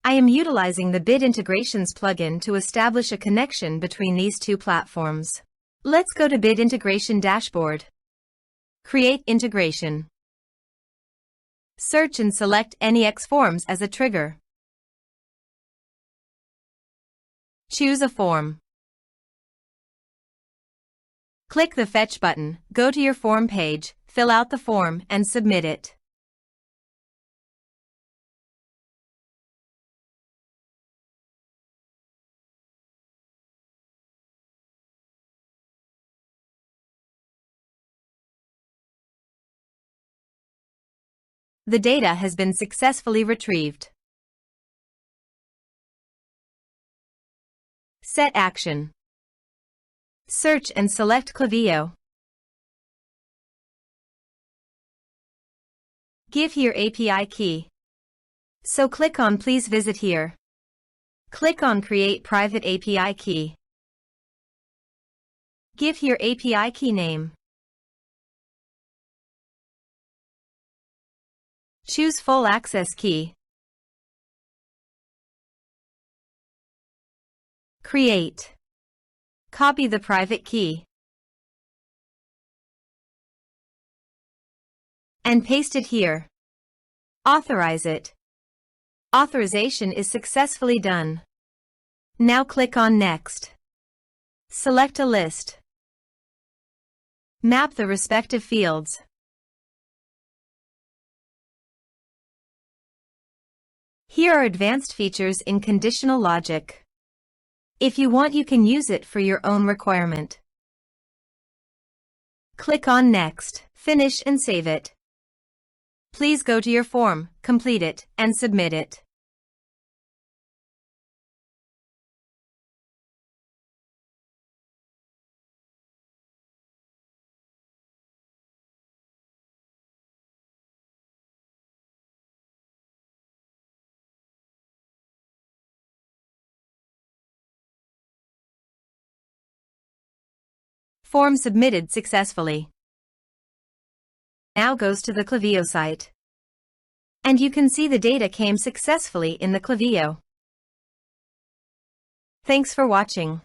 I am utilizing the Bid Integrations plugin to establish a connection between these two platforms. Let's go to Bid Integration Dashboard. Create integration. Search and select NEX Forms as a trigger. Choose a form. Click the Fetch button, go to your form page, fill out the form, and submit it. The data has been successfully retrieved. Set action. Search and select Klaviyo. Give here API key. So click on Please visit here. Click on Create private API key. Give here API key name. Choose Full Access Key. Create. Copy the private key. And paste it here. Authorize it. Authorization is successfully done. Now click on Next. Select a list. Map the respective fields. Here are advanced features in conditional logic. If you want, you can use it for your own requirement. Click on Next, finish and save it. Please go to your form, complete it, and submit it. Form submitted successfully. Now goes to the Klaviyo site. And you can see the data came successfully in the Klaviyo. Thanks for watching.